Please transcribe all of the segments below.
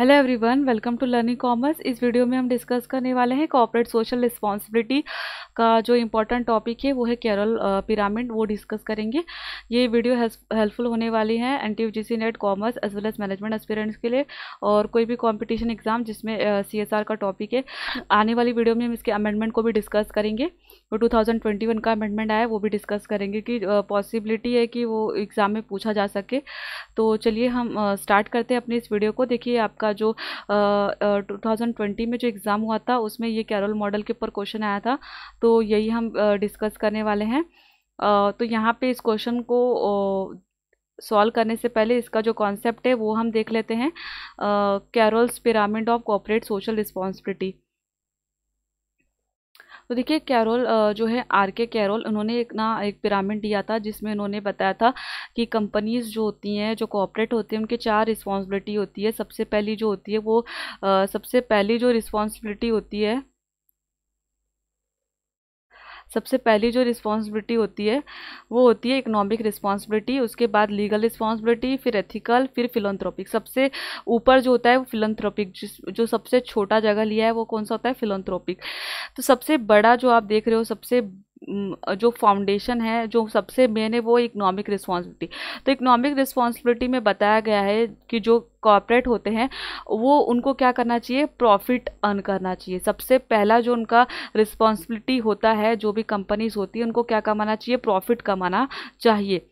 Hello everyone, welcome to learning commerce. इस video में हम डिस्कस करने वाले हैं कॉर्पोरेट सोशल रिस्पॉन्सिबिलिटी का जो इम्पोर्टेंट टॉपिक है वो है कैरोल पिरामिड, वो डिस्कस करेंगे। ये वीडियो हेल्पफुल होने वाली है NTA UGC NET commerce as well as management aspirants के लिए, और कोई भी कंपटीशन एग्जाम जिसमें सीएसआर का टॉपिक है। आने वाली वीडियो में हम इसके अमेंडमेंट को भी डिस्कस करेंगे। वो 2021 का अमेंडमेंट आया, वो भी डिस्कस करेंगे कि पॉसिबिलिटी है कि वो एग्ज़ाम में पूछा जा सके। तो चलिए हम स्टार्ट करते हैं अपनी इस वीडियो को। देखिए, आपका जो 2020 में जो एग्ज़ाम हुआ था उसमें ये कैरोल मॉडल के ऊपर क्वेश्चन आया था, तो यही हम डिस्कस करने वाले हैं। तो यहाँ पे इस क्वेश्चन को सॉल्व करने से पहले इसका जो कॉन्सेप्ट है वो हम देख लेते हैं। Carroll's pyramid of corporate social responsibility. तो देखिए, कैरोल जो है आर के कैरोल, उन्होंने एक पिरामिड दिया था जिसमें उन्होंने बताया था कि कंपनीज जो होती हैं, जो कॉर्पोरेट होती हैं, उनके 4 रिस्पॉन्सिबिलिटी होती है। सबसे पहली जो होती है वो सबसे पहली जो रिस्पॉन्सिबिलिटी होती है सबसे पहली जो रिस्पॉन्सिबिलिटी होती है वो होती है इकोनॉमिक रिस्पॉन्सिबिलिटी, उसके बाद लीगल रिस्पॉन्सिबिलिटी, फिर एथिकल, फिर फिलंथ्रोपिक। सबसे ऊपर जो होता है वो फिलंथ्रोपिक, जो सबसे छोटा जगह लिया है वो कौन सा होता है, फिलंथ्रोपिक। तो सबसे बड़ा जो आप देख रहे हो, सबसे जो फाउंडेशन है, जो सबसे मेन है, वो इकोनॉमिक रिस्पॉन्सिबिलिटी। तो इकोनॉमिक रिस्पॉन्सिबिलिटी में बताया गया है कि जो कॉर्पोरेट होते हैं वो उनको क्या करना चाहिए, प्रॉफिट अर्न करना चाहिए। सबसे पहला जो उनका रिस्पॉन्सिबिलिटी होता है, जो भी कंपनीज होती है उनको क्या कमाना चाहिए, प्रॉफिट कमाना चाहिए।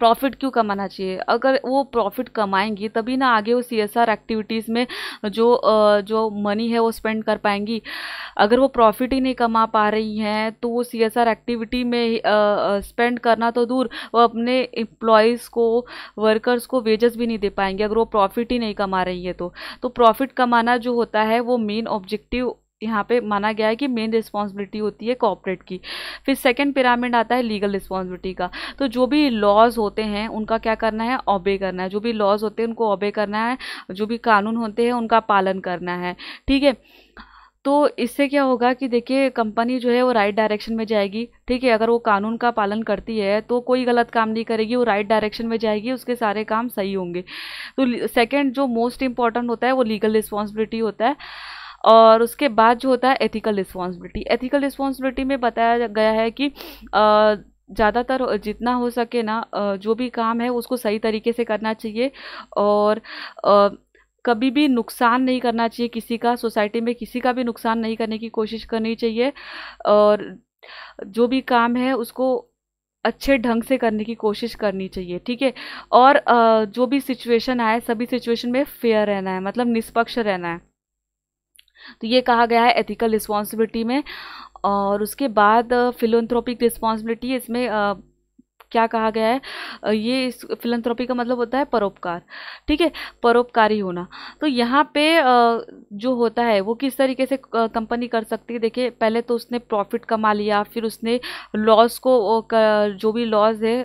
प्रॉफिट क्यों कमाना चाहिए? अगर वो प्रॉफिट कमाएंगी तभी ना आगे वो सीएसआर एक्टिविटीज़ में जो मनी है वो स्पेंड कर पाएंगी। अगर वो प्रॉफिट ही नहीं कमा पा रही हैं तो वो सीएसआर एक्टिविटी में स्पेंड करना तो दूर, वो अपने एम्प्लॉयज़ को, वर्कर्स को वेजेस भी नहीं दे पाएंगे अगर वो प्रॉफिट ही नहीं कमा रही है। तो प्रॉफिट कमाना जो होता है वो मेन ऑब्जेक्टिव यहाँ पे माना गया है कि मेन रिस्पॉन्सिबिलिटी होती है कॉर्पोरेट की। फिर सेकंड पिरामिड आता है लीगल रिस्पॉन्सिबिलिटी का। तो जो भी लॉज होते हैं उनका क्या करना है, ऑबे करना है। जो भी लॉज होते हैं उनको ऑबे करना है, जो भी कानून होते हैं उनका पालन करना है। ठीक है, तो इससे क्या होगा कि देखिए, कंपनी जो है वो राइट डायरेक्शन में जाएगी। ठीक है, अगर वो कानून का पालन करती है तो कोई गलत काम नहीं करेगी, वो राइट डायरेक्शन में जाएगी, उसके सारे काम सही होंगे। तो सेकंड जो मोस्ट इंपॉर्टेंट होता है वो लीगल रिस्पॉन्सिबिलिटी होता है। और उसके बाद जो होता है एथिकल रिस्पॉन्सिबिलिटी। एथिकल रिस्पॉन्सिबिलिटी में बताया गया है कि ज़्यादातर जितना हो सके ना, जो भी काम है उसको सही तरीके से करना चाहिए, और कभी भी नुकसान नहीं करना चाहिए किसी का, सोसाइटी में किसी का भी नुकसान नहीं करने की कोशिश करनी चाहिए। और जो भी काम है उसको अच्छे ढंग से करने की कोशिश करनी चाहिए। ठीक है, और जो भी सिचुएशन आए सभी सिचुएशन में फेयर रहना है, मतलब निष्पक्ष रहना है। तो ये कहा गया है एथिकल रिस्पॉन्सिबिलिटी में। और उसके बाद फिलंथ्रोपिक रिस्पॉन्सिबिलिटी, इसमें क्या कहा गया है, ये इस फिलंथ्रोपी का मतलब होता है परोपकार। ठीक है, परोपकारी होना। तो यहाँ पे जो होता है वो किस तरीके से कंपनी कर सकती है। देखिए, पहले तो उसने प्रॉफिट कमा लिया, फिर उसने लॉस को जो भी लॉज है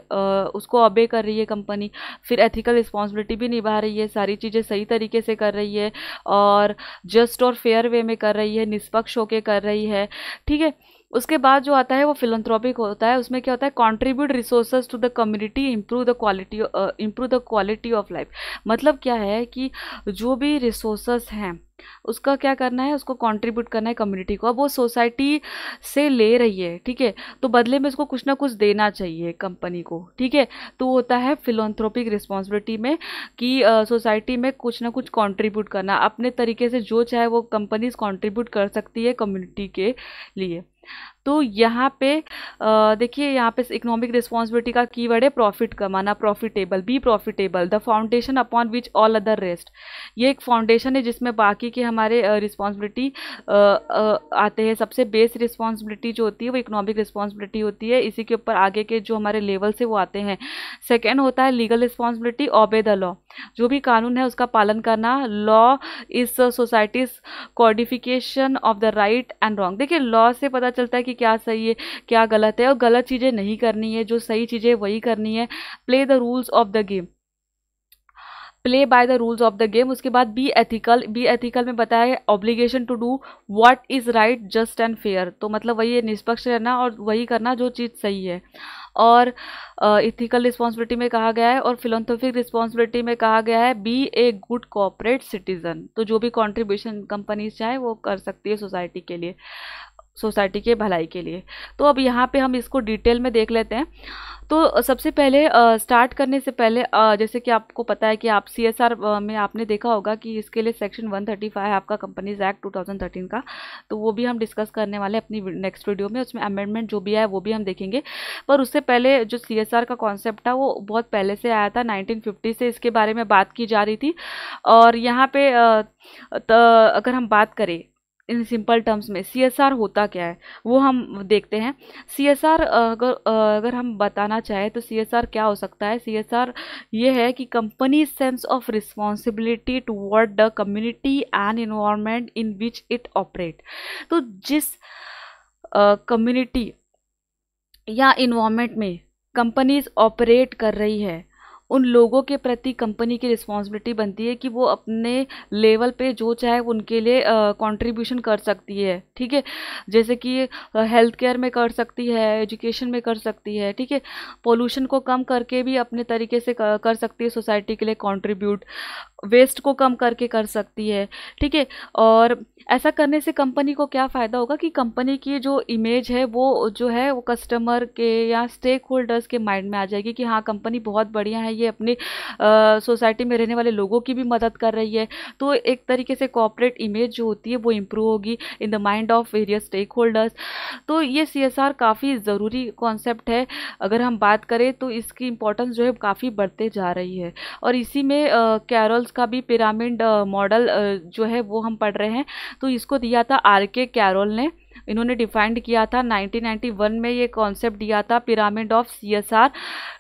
उसको ओबे कर रही है कंपनी, फिर एथिकल रिस्पॉन्सिबिलिटी भी निभा रही है, सारी चीज़ें सही तरीके से कर रही है, और जस्ट और फेयर वे में कर रही है, निष्पक्ष होकर कर रही है। ठीक है, उसके बाद जो आता है वो फिलंथ्रोपिक होता है। उसमें क्या होता है, contribute resources to the community, improve the quality of life. मतलब क्या है कि जो भी रिसोर्सेज हैं उसका क्या करना है, उसको कंट्रीब्यूट करना है कम्युनिटी को। अब वो सोसाइटी से ले रही है, ठीक है, तो बदले में उसको कुछ ना कुछ देना चाहिए कंपनी को। ठीक है, तो होता है फिलंथ्रोपिक रिस्पॉन्सिबिलिटी में कि सोसाइटी में कुछ ना कुछ कंट्रीब्यूट करना अपने तरीके से, जो चाहे वो कंपनीज कंट्रीब्यूट कर सकती है कम्युनिटी के लिए। तो यहाँ पे देखिए, यहाँ पे इकोनॉमिक रिस्पॉन्सिबिलिटी का कीवर्ड है प्रॉफिट कमाना, profitable, be profitable, the foundation upon which all other rest. ये एक फाउंडेशन है जिसमें बाकी के हमारे रिस्पॉन्सिबिलिटी आते हैं। सबसे बेस रिस्पॉन्सिबिलिटी जो होती है वो इकोनॉमिक रिस्पॉन्सिबिलिटी होती है, इसी के ऊपर आगे के जो हमारे लेवल से वो आते हैं। सेकेंड होता है legal responsibility, obey the law, जो भी कानून है उसका पालन करना। Law is societies codification of the right and wrong. देखिए, लॉ से पता चलता है कि क्या सही है क्या गलत है, और गलत चीज़ें नहीं करनी है, जो सही चीज़ें वही करनी है। Play the rules of the game, play by the rules of the game. उसके बाद बी एथिकल, बी एथिकल में बताया है obligation to do what is right, just and fair. तो मतलब वही है, निष्पक्ष रहना और वही करना जो चीज़ सही है। और इथिकल रिस्पॉन्सिबिलिटी में कहा गया है, और फिलोंथ्रोपिक रिस्पॉन्सिबिलिटी में कहा गया है be a good corporate citizen. तो जो भी कंट्रीब्यूशन कंपनीज चाहे वो कर सकती है सोसाइटी के लिए, सोसाइटी के भलाई के लिए। तो अब यहाँ पे हम इसको डिटेल में देख लेते हैं। तो सबसे पहले स्टार्ट करने से पहले जैसे कि आपको पता है कि आप CSR में आपने देखा होगा कि इसके लिए सेक्शन 135 है आपका कंपनीज एक्ट 2013 का, तो वो भी हम डिस्कस करने वाले हैं अपनी नेक्स्ट वीडियो में। उसमें अमेंडमेंट जो भी है वो भी हम देखेंगे। पर उससे पहले जो CSR का कॉन्सेप्ट था वो बहुत पहले से आया था, 1950 से इसके बारे में बात की जा रही थी। और यहाँ पे अगर हम बात करें इन सिंपल टर्म्स में CSR होता क्या है वो हम देखते हैं। CSR अगर हम बताना चाहें तो CSR क्या हो सकता है। CSR ये है कि company sense of responsibility toward the community and environment in which it operate. तो जिस कम्युनिटी या इन्वायरमेंट में कंपनीज ऑपरेट कर रही है उन लोगों के प्रति कंपनी की रिस्पॉन्सिबिलिटी बनती है कि वो अपने लेवल पे जो चाहे उनके लिए कंट्रीब्यूशन कर सकती है। ठीक है, जैसे कि हेल्थ केयर में कर सकती है, एजुकेशन में कर सकती है। ठीक है, पोल्यूशन को कम करके भी अपने तरीके से कर सकती है सोसाइटी के लिए कंट्रीब्यूट, वेस्ट को कम करके कर सकती है। ठीक है, और ऐसा करने से कंपनी को क्या फ़ायदा होगा कि कंपनी की जो इमेज है वो जो है वो कस्टमर के या स्टेक होल्डर्स के माइंड में आ जाएगी कि हाँ कंपनी बहुत बढ़िया है, ये अपनी सोसाइटी में रहने वाले लोगों की भी मदद कर रही है। तो एक तरीके से कॉर्पोरेट इमेज जो होती है वो इम्प्रूव होगी in the mind of various stakeholders. तो ये CSR काफ़ी ज़रूरी कॉन्सेप्ट है। अगर हम बात करें तो इसकी इम्पोर्टेंस जो है काफ़ी बढ़ते जा रही है। और इसी में कैरोल्स का भी पिरामिड मॉडल जो है वो हम पढ़ रहे हैं। तो इसको दिया था RK कैरोल ने, इन्होंने डिफाइंड किया था 1991 में, ये कॉन्सेप्ट दिया था पिरामिड ऑफ CSR।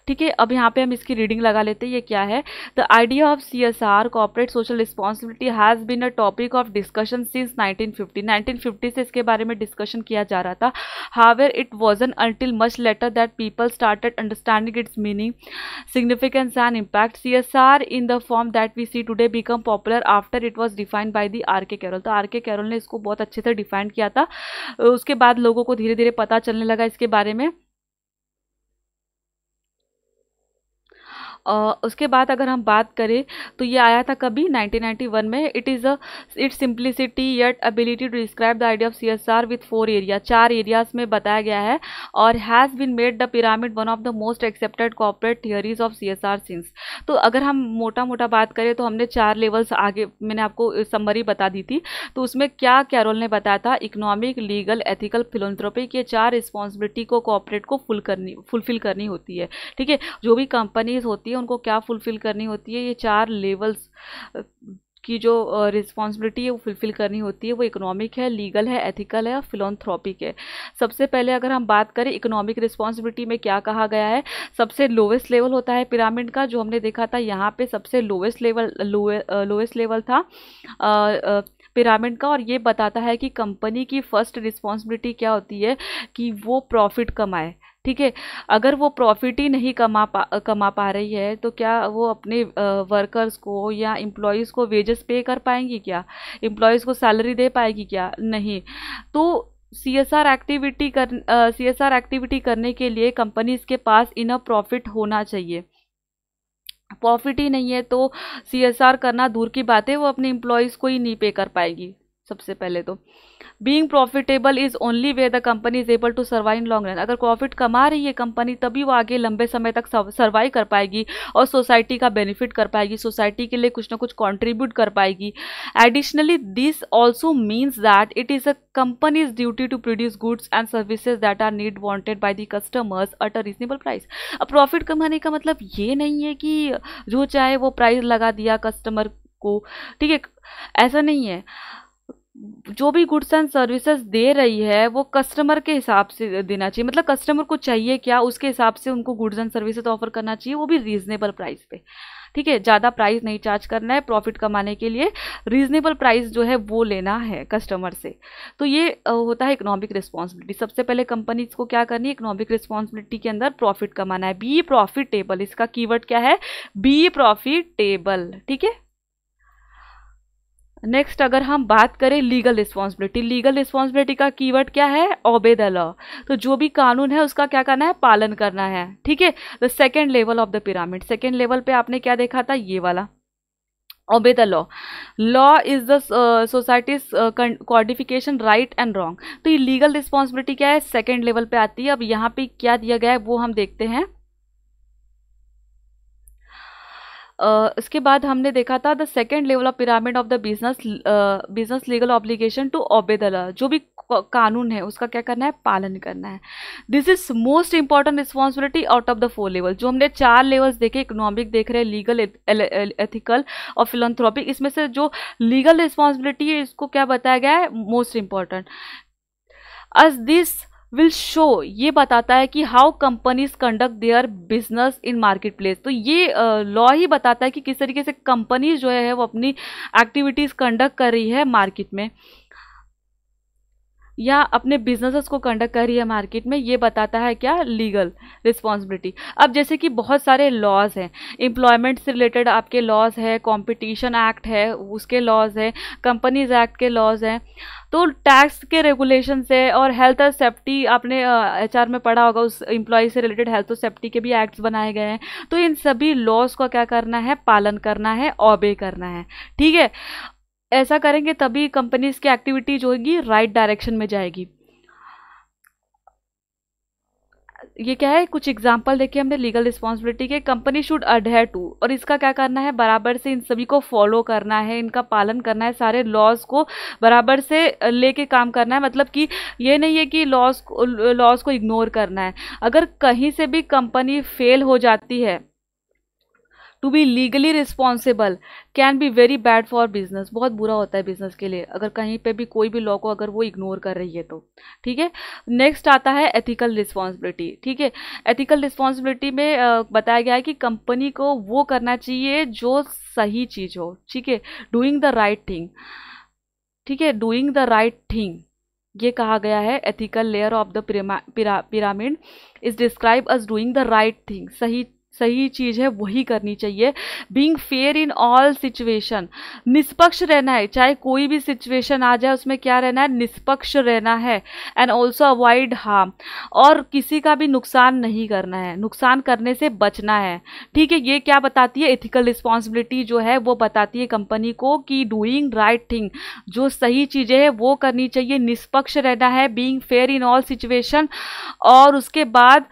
ठीक है, अब यहाँ पे हम इसकी रीडिंग लगा लेते हैं ये क्या है। The idea of CSR corporate social responsibility has been a topic of discussion since 1950 से इसके बारे में डिस्कशन किया जा रहा था। However it wasn't until much later that people started understanding its meaning, significance and impact. CSR in the form that we see today become popular after it was defined by the RK Carroll. तो RK Carroll ने इसको बहुत अच्छे से define किया था, उसके बाद लोगों को धीरे धीरे पता चलने लगा इसके बारे में। उसके बाद अगर हम बात करें तो ये आया था कभी 1991 में। It is its simplicity yet ability to describe the idea of CSR with 4 area, 4 areas में बताया गया है। और has been made the pyramid one of the most accepted corporate theories of CSR since. तो अगर हम मोटा मोटा बात करें तो हमने 4 लेवल्स आगे मैंने आपको समरी बता दी थी। तो उसमें क्या कैरोल ने बताया था, इकोनॉमिक, लीगल, एथिकल, फिलोंथ्रोपिक, ये 4 रिस्पॉन्सिबिलिटी को कॉर्पोरेट को फुलफिल करनी होती है। ठीक है, जो भी कंपनीज होती है उनको क्या फुलफिल करनी होती है, ये 4 लेवल्स की जो रिस्पॉन्सिबिलिटी है वो फुलफिल करनी होती है। वो इकोनॉमिक है, लीगल है, एथिकल है और फिलोंथ्रोपिक है। सबसे पहले अगर हम बात करें इकोनॉमिक रिस्पॉन्सिबिलिटी में क्या कहा गया है, सबसे लोवेस्ट लेवल होता है पिरामिड का, जो हमने देखा था यहाँ पे सबसे लोवेस्ट लेवल था पिरामिड का। और ये बताता है कि कंपनी की फर्स्ट रिस्पॉन्सिबिलिटी क्या होती है कि वो प्रॉफिट कमाए। ठीक है, अगर वो प्रॉफिट ही नहीं कमा पा रही है तो क्या वो अपने वर्कर्स को या एम्प्लॉयज़ को वेजेस पे कर पाएंगी, क्या एम्प्लॉयज़ को सैलरी दे पाएगी, क्या नहीं। तो CSR एक्टिविटी करने के लिए कंपनीज के पास इनफ प्रॉफिट होना चाहिए। प्रॉफिट ही नहीं है तो CSR करना दूर की बात है, वो अपने एम्प्लॉयज़ को ही नहीं पे कर पाएगी। सबसे पहले तो being profitable is only way the company is able to survive in long run. अगर प्रॉफिट कमा रही है कंपनी तभी वो आगे लंबे समय तक सर्वाइव कर पाएगी और सोसाइटी का बेनिफिट कर पाएगी, सोसाइटी के लिए कुछ ना कुछ कंट्रीब्यूट कर पाएगी। Additionally this also means that it is a company's duty to produce goods and services that are need wanted by the customers at a reasonable price. अब प्रॉफिट कमाने का मतलब ये नहीं है कि जो चाहे वो प्राइस लगा दिया कस्टमर को। ठीक है, ऐसा नहीं है। जो भी गुड्स एंड सर्विसेज दे रही है वो कस्टमर के हिसाब से देना चाहिए, मतलब कस्टमर को चाहिए क्या उसके हिसाब से उनको गुड्स एंड सर्विसेज ऑफर करना चाहिए, वो भी रीजनेबल प्राइस पे। ठीक है, ज़्यादा प्राइस नहीं चार्ज करना है, प्रॉफिट कमाने के लिए रीजनेबल प्राइस जो है वो लेना है कस्टमर से। तो ये होता है इकोनॉमिक रिस्पॉन्सिबिलिटी। सबसे पहले कंपनीज को क्या करनी है, इकोनॉमिक रिस्पॉन्सिबिलिटी के अंदर प्रॉफिट कमाना है। बी प्रॉफिटेबल, इसका कीवर्ड क्या है, बी प्रॉफिटेबल। ठीक है, नेक्स्ट अगर हम बात करें लीगल रिस्पॉन्सिबिलिटी का कीवर्ड क्या है? ओबे द लॉ। तो जो भी कानून है उसका क्या करना है? पालन करना है। ठीक है। The second level of the pyramid, second level पे आपने क्या देखा था? ये वाला obey the law. Law is the society's codification right and wrong. तो ये लीगल रिस्पॉन्सिबिलिटी क्या है? सेकेंड लेवल पे आती है। अब यहाँ पे क्या दिया गया है वो हम देखते हैं। इसके बाद हमने देखा था the second level of pyramid of the business legal obligation to obey the law. जो भी कानून है उसका क्या करना है? पालन करना है। This is most important responsibility out of the 4 level. जो हमने 4 लेवल्स देखे, इकोनॉमिक देख रहे हैं, लीगल, एथिकल और फिलंथ्रोपिक, इसमें से जो लीगल रिस्पॉन्सिबिलिटी है इसको क्या बताया गया है? Most important. as this will show, ये बताता है कि how companies conduct their business in market place. तो ये लॉ ही बताता है कि किस तरीके से कंपनीज जो है वो अपनी एक्टिविटीज कंडक्ट कर रही है मार्केट में, या अपने बिजनेसेस को कंडक्ट कर रही है मार्केट में। ये बताता है क्या? Legal responsibility. अब जैसे कि बहुत सारे लॉज हैं, एम्प्लॉयमेंट से रिलेटेड आपके लॉज है, कंपटीशन एक्ट है उसके लॉज है, कंपनीज एक्ट के लॉज हैं, तो टैक्स के रेगुलेशन है, और हेल्थ और सेफ्टी आपने एचआर में पढ़ा होगा, उस एम्प्लॉय से रिलेटेड हेल्थ और सेफ्टी के भी एक्ट्स बनाए गए हैं। तो इन सभी लॉज का क्या करना है? पालन करना है, ओबे करना है। ठीक है। ऐसा करेंगे तभी कंपनीज की एक्टिविटी जो होगी राइट डायरेक्शन में जाएगी। ये क्या है? कुछ एग्जांपल देखिए हमने लीगल रिस्पॉन्सिबिलिटी के। कंपनी शुड अडहेयर टू, और इसका क्या करना है? बराबर से इन सभी को फॉलो करना है, इनका पालन करना है, सारे लॉज को बराबर से लेके काम करना है। मतलब कि ये नहीं है कि लॉज को इग्नोर करना है। अगर कहीं से भी कंपनी फेल हो जाती है, to be legally responsible can be very bad for business. बहुत बुरा होता है बिजनेस के लिए अगर कहीं पे भी कोई भी लॉ को अगर वो इग्नोर कर रही है तो। ठीक है। नेक्स्ट आता है एथिकल रिस्पॉन्सिबिलिटी। ठीक है। एथिकल रिस्पॉन्सिबिलिटी में बताया गया है कि कंपनी को वो करना चाहिए जो सही चीज़ हो। ठीक है। Doing the right thing. ठीक है। डूइंग द राइट थिंग ये कहा गया है। Ethical layer of the pyramid is describe us doing the right thing. सही चीज़ है वही करनी चाहिए। Being fair in all situation, निष्पक्ष रहना है, चाहे कोई भी सिचुएशन आ जाए उसमें क्या रहना है? निष्पक्ष रहना है। एंड ऑल्सो अवॉइड हार्म, और किसी का भी नुकसान नहीं करना है, नुकसान करने से बचना है। ठीक है। ये क्या बताती है? एथिकल रिस्पॉन्सिबिलिटी जो है वो बताती है कंपनी को कि डूइंग राइट थिंग, जो सही चीज़ें हैं वो करनी चाहिए, निष्पक्ष रहना है, being fair in all situation, और उसके बाद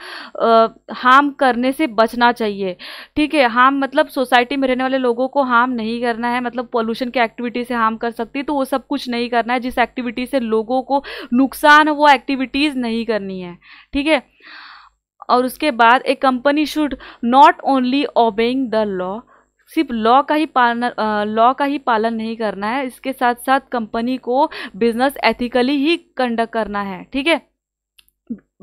हार्म करने से बचना चाहिए। ठीक है। हार्म मतलब सोसाइटी में रहने वाले लोगों को हार्म नहीं करना है, मतलब पॉल्यूशन की एक्टिविटी से हार्म कर सकती है तो वो सब कुछ नहीं करना है। जिस एक्टिविटी से लोगों को नुकसान हो वो एक्टिविटीज नहीं करनी है। ठीक है। और उसके बाद एक company should not only obeying the law, सिर्फ लॉ का ही पालन नहीं करना है, इसके साथ साथ कंपनी को बिजनेस एथिकली ही कंडक्ट करना है। ठीक है।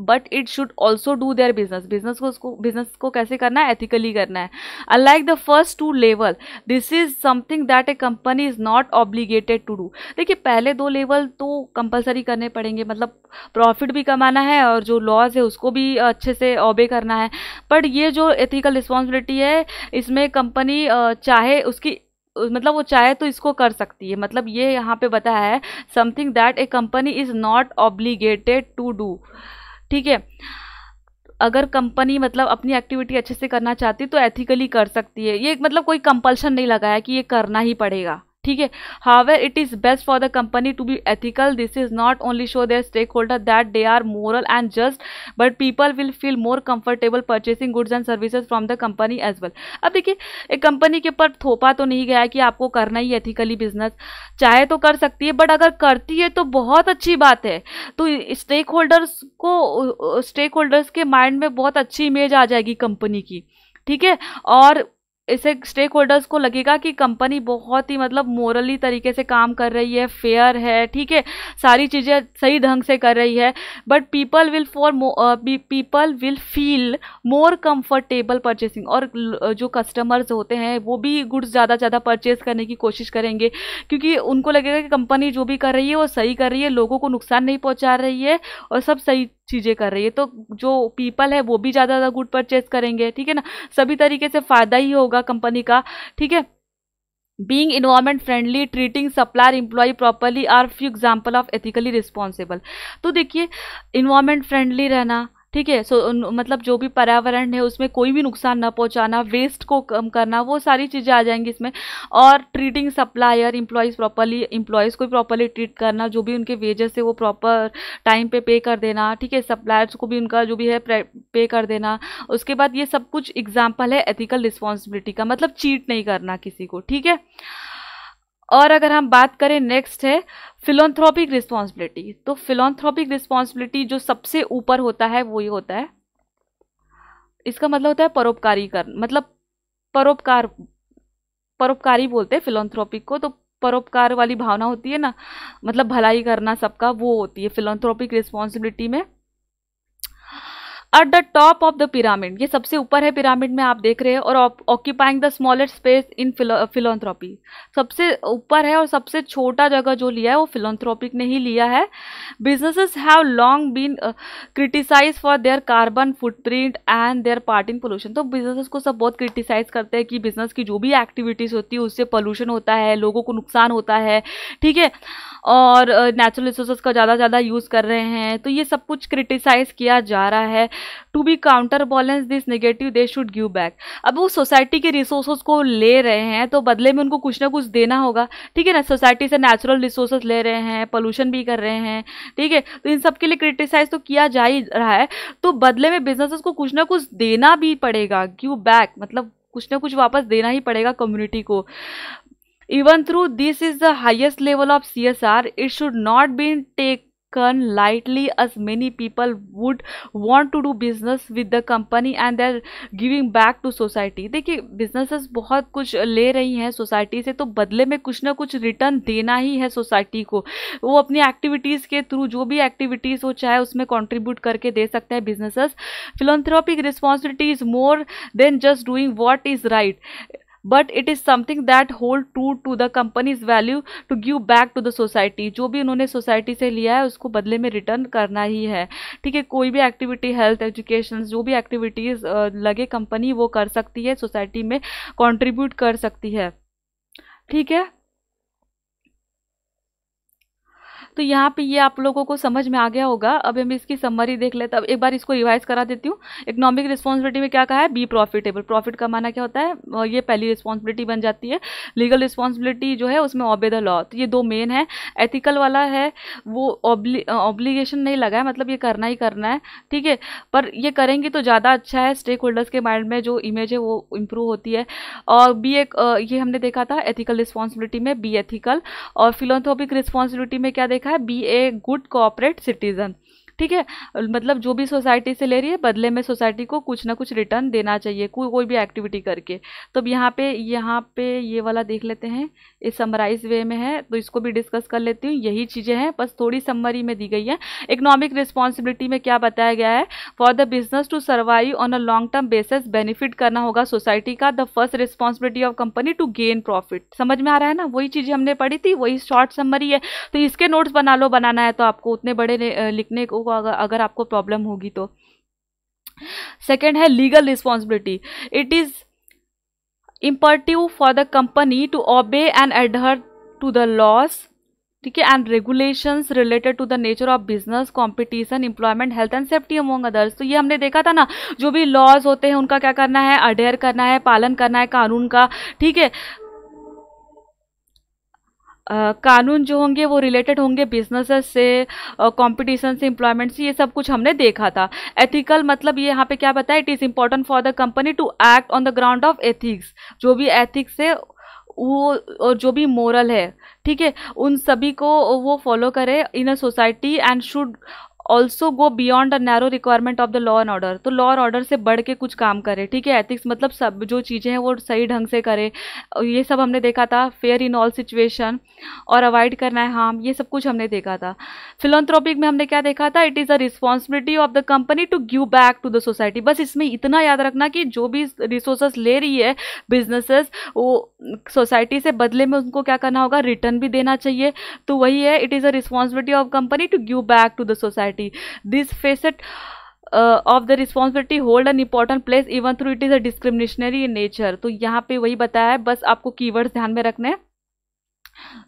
But it should also do their business को कैसे करना है? एथिकली करना है। Unlike the first 2 level, this is something that a company is not obligated to do. देखिए पहले 2 लेवल तो कंपलसरी करने पड़ेंगे, मतलब प्रॉफिट भी कमाना है और जो लॉज है उसको भी अच्छे से ओबे करना है। बट ये जो एथिकल रिस्पॉन्सिबिलिटी है इसमें कंपनी चाहे उसकी मतलब वो चाहे तो इसको कर सकती है। मतलब ये यहाँ पे बताया है something that a company is not obligated to do. ठीक है। अगर कंपनी मतलब अपनी एक्टिविटी अच्छे से करना चाहती है तो एथिकली कर सकती है। ये मतलब कोई कंपल्शन नहीं लगाया कि ये करना ही पड़ेगा। ठीक है। However, it is best for the company to be ethical. This is not only show their stakeholder that they are moral and just, but people will feel more comfortable purchasing goods and services from the company as well. अब देखिए एक company के ऊपर थोपा तो नहीं गया है कि आपको करना ही एथिकली बिजनेस, चाहे तो कर सकती है, बट अगर करती है तो बहुत अच्छी बात है। तो स्टेक होल्डर्स के माइंड में बहुत अच्छी इमेज आ जाएगी कंपनी की। ठीक है। और इसे स्टेक होल्डर्स को लगेगा कि कंपनी बहुत ही मतलब मोरली तरीके से काम कर रही है, फेयर है। ठीक है। सारी चीज़ें सही ढंग से कर रही है। But people will feel more comfortable purchasing, और जो कस्टमर्स होते हैं वो भी गुड्स ज़्यादा परचेज करने की कोशिश करेंगे, क्योंकि उनको लगेगा कि कंपनी जो भी कर रही है वो सही कर रही है, लोगों को नुकसान नहीं पहुंचा रही है और सब सही चीज़ें कर रही है। तो जो पीपल है वो भी ज़्यादा गुड परचेज करेंगे। ठीक है ना। सभी तरीके से फ़ायदा ही होगा कंपनी का। ठीक है। Being environment friendly, treating supplier employ properly are few example of ethically responsible. तो देखिए, इन्वायरमेंट फ्रेंडली रहना, ठीक है, मतलब जो भी पर्यावरण है उसमें कोई भी नुकसान न पहुंचाना, वेस्ट को कम करना, वो सारी चीज़ें आ जाएंगी इसमें। और treating supplier employees properly, employees को प्रॉपरली ट्रीट करना, जो भी उनके वेजेस है वो प्रॉपर टाइम पे कर देना, ठीक है, सप्लायर्स को भी उनका जो भी है पे कर देना। उसके बाद ये सब कुछ एग्जाम्पल है एथिकल रिस्पॉन्सिबिलिटी का, मतलब चीट नहीं करना किसी को, ठीक है। और अगर हम बात करें, नेक्स्ट है फिलोंथ्रोपिक रिस्पॉन्सिबिलिटी। तो फिलोंथ्रोपिक रिस्पॉन्सिबिलिटी जो सबसे ऊपर होता है वो ये होता है, इसका मतलब होता है परोपकारी कर, मतलब परोपकार, परोपकारी बोलते हैं फिलोंथ्रोपिक को। तो परोपकार वाली भावना होती है ना, मतलब भलाई करना सबका, वो होती है फिलोंथ्रोपिक रिस्पॉन्सिबिलिटी में। At the top of the pyramid, ये सबसे ऊपर है पिरामिड में, आप देख रहे हैं, और occupying the smallest space in philanthropy, सबसे ऊपर है और सबसे छोटा जगह जो लिया है वो फिलोंथ्रोपिक ने ही लिया है। Businesses have long been criticise for their carbon footprint and their part in pollution. तो बिजनेसेस को सब बहुत क्रिटिसाइज करते हैं कि बिजनेस की जो भी एक्टिविटीज़ होती है उससे पोल्यूशन होता है, लोगों को नुकसान होता है, ठीक है, और नेचुरल रिसोर्सेज का ज़्यादा यूज़ कर रहे हैं। तो ये सब कुछ क्रिटिसाइज किया जा रहा है। To be counter balance this negative they should give back. अब वो सोसाइटी के रिसोर्सेज को ले रहे हैं तो बदले में उनको कुछ ना कुछ देना होगा, ठीक है ना। सोसाइटी से नेचुरल रिसोर्सेज ले रहे हैं, पोल्यूशन भी कर रहे हैं, ठीक है, तो इन सब के लिए क्रिटिसाइज तो किया जा ही रहा है, तो बदले में बिजनेसेस को कुछ ना कुछ देना भी पड़ेगा, गिव बैक, मतलब कुछ ना कुछ वापस देना ही पड़ेगा कम्युनिटी को। Even though this is the highest level of CSR, it should not be taken lightly as many people would want to do business with the company and they're giving back to society। देखिए, businesses बहुत कुछ ले रही हैं society से, तो बदले में कुछ ना कुछ रिटर्न देना ही है सोसाइटी को। वो अपनी एक्टिविटीज़ के थ्रू जो भी एक्टिविटीज़ हो चाहे उसमें कंट्रीब्यूट करके दे सकते हैं businesses. philanthropic responsibility is more than just doing what is right, but it is something that hold true to the companies value to give back to the society. जो भी उन्होंने सोसाइटी से लिया है उसको बदले में रिटर्न करना ही है, ठीक है। कोई भी एक्टिविटी, हेल्थ, एजुकेशन, जो भी एक्टिविटीज़ लगे कंपनी वो कर सकती है, सोसाइटी में कंट्रीब्यूट कर सकती है, ठीक है। तो यहाँ पे ये आप लोगों को समझ में आ गया होगा। अब हम इसकी समरी देख लेते हैं। अब एक बार इसको रिवाइज करा देती हूँ। इकोनॉमिक रिस्पॉन्सिबिलिटी में क्या कहा है, बी प्रॉफिटेबल। प्रॉफिट का माना क्या होता है, ये पहली रिस्पॉन्सिबिलिटी बन जाती है। लीगल रिस्पॉन्सिबिलिटी जो है उसमें ओबे द लॉ, तो ये दो मेन है। एथिकल वाला है वो ऑब्लिगेशन नहीं लगा है, मतलब ये करना ही करना है, ठीक है, पर ये करेंगे तो ज़्यादा अच्छा है, स्टेक होल्डर्स के माइंड में जो इमेज है वो इम्प्रूव होती है। और बी एक ये हमने देखा था एथिकल रिस्पॉन्सिबिलिटी में, बी एथिकल। और फिलोंथ्रोपिक रिस्पॉन्सिबिलिटी में क्या देखा है, be a good corporate citizen, ठीक है, मतलब जो भी सोसाइटी से ले रही है बदले में सोसाइटी को कुछ ना कुछ रिटर्न देना चाहिए, कोई भी एक्टिविटी करके। तो अब यहाँ पे ये वाला देख लेते हैं, इस समराइज वे में है, तो इसको भी डिस्कस कर लेती हूँ। यही चीज़ें हैं, बस थोड़ी समरी में दी गई है। इकोनॉमिक रिस्पॉन्सिबिलिटी में क्या बताया गया है, for the business to survive on a long term basis, benefit करना होगा सोसाइटी का। The first responsibility of company to gain profit. समझ में आ रहा है ना, वही चीज़ें हमने पढ़ी थी, वही शॉर्ट समरी है। तो इसके नोट्स बना लो, बनाना है तो आपको उतने बड़े लिखने को अगर आपको प्रॉब्लम होगी तो। सेकेंड है legal responsibility. It is imperative for the company to obey and adhere to the laws, ठीक है, and regulations related to the nature of business, competition, employment, health and safety among others. तो ये हमने देखा था ना, जो भी लॉज होते हैं उनका क्या करना है, अडेयर करना है, पालन करना है कानून का, ठीक है। कानून जो होंगे वो रिलेटेड होंगे बिजनेसेस से, कंपटीशन से, एम्प्लॉयमेंट से, ये सब कुछ हमने देखा था। एथिकल मतलब ये यहाँ पे क्या बताया, it is important for the company to act on the ground of ethics. जो भी एथिक्स है वो, और जो भी मोरल है, ठीक है, उन सभी को वो फॉलो करे in a society and should also go beyond the narrow requirement of the law and order. तो लॉ और ऑर्डर से बढ़ के कुछ काम करे, ठीक है। एथिक्स मतलब सब जो चीज़ें हैं वो सही ढंग से करे, ये सब हमने देखा था। फेयर इन ऑल सिचुएशन, और अवॉइड करना है हार्म, ये सब कुछ हमने देखा था। फिलोंथ्रोपिक में हमने क्या देखा था, it is a responsibility of the company to give back to the society. बस इसमें इतना याद रखना कि जो भी रिसोर्सेस ले रही है बिजनेसेस, वो सोसाइटी से बदले में उनको क्या करना होगा, रिटर्न भी देना चाहिए। तो वही है, it is a responsibility of company to give back to the society. This facet of the responsibility hold an important place even through it is a discretionary in nature. तो यहाँ पे वही बताया है, बस आपको कीवर्ड्स ध्यान में रखने हैं।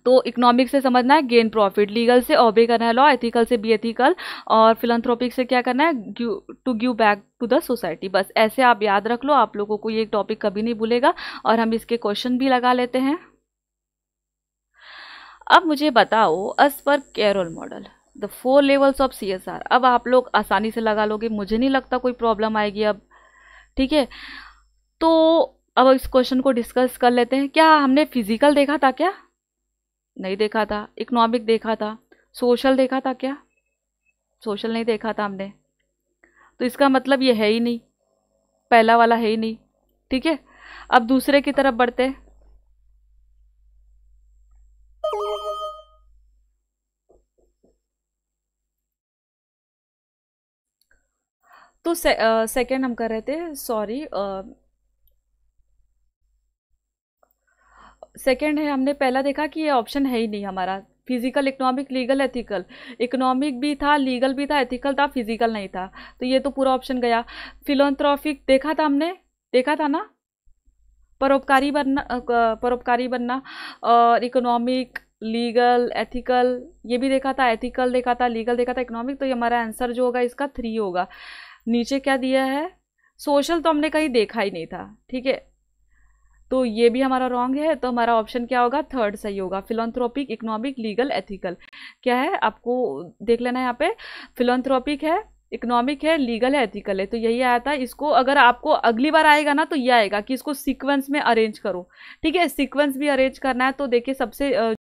तो इकोनॉमिक से समझना है गेन प्रॉफिट, लीगल से ऑबे करना है लॉ, एथिकल से बी एथिकल, और फिलंथ्रोपिक से क्या करना है, to give back to the society. बस ऐसे आप याद रख लो, आप लोगों को ये टॉपिक कभी नहीं भूलेगा। और हम इसके क्वेश्चन भी लगा लेते हैं। अब मुझे बताओ, as per Carroll model the 4 levels of CSR। अब आप लोग आसानी से लगा लोगे, मुझे नहीं लगता कोई प्रॉब्लम आएगी अब। ठीक है, तो अब इस क्वेश्चन को डिस्कस कर लेते हैं। क्या हमने फिजिकल देखा था क्या? नहीं देखा था। इकोनॉमिक देखा था। सोशल देखा था क्या? सोशल नहीं देखा था हमने। तो इसका मतलब ये है ही नहीं, पहला वाला है ही नहीं। ठीक है, अब दूसरे की तरफ बढ़ते हैं। तो सेकंड हम कर रहे थे, सॉरी, सेकंड है, हमने पहला देखा कि ये ऑप्शन है ही नहीं हमारा। Physical, economic, legal, ethical. Economic भी था, लीगल भी था, एथिकल था, फिजिकल नहीं था। तो ये तो पूरा ऑप्शन गया। फिलोंथ्रोपिक देखा था हमने, देखा था ना, परोपकारी बनना। और इकोनॉमिक, लीगल, एथिकल, ये भी देखा था, एथिकल देखा था, लीगल देखा था, इकोनॉमिक। तो ये हमारा आंसर जो होगा इसका 3 होगा। नीचे क्या दिया है, सोशल तो हमने कहीं देखा ही नहीं था। ठीक है, तो ये भी हमारा रॉन्ग है। तो हमारा ऑप्शन क्या होगा, थर्ड सही होगा। फिलोंथ्रोपिक, इकोनॉमिक, लीगल, एथिकल। क्या है आपको देख लेना है यहाँ पे, फिलोंथ्रोपिक है, इकोनॉमिक है, लीगल है, एथिकल है। तो यही आया था। इसको अगर आपको अगली बार आएगा ना, तो ये आएगा कि इसको सीक्वेंस में अरेंज करो। ठीक है, सीक्वेंस भी अरेंज करना है। तो देखिए, सबसे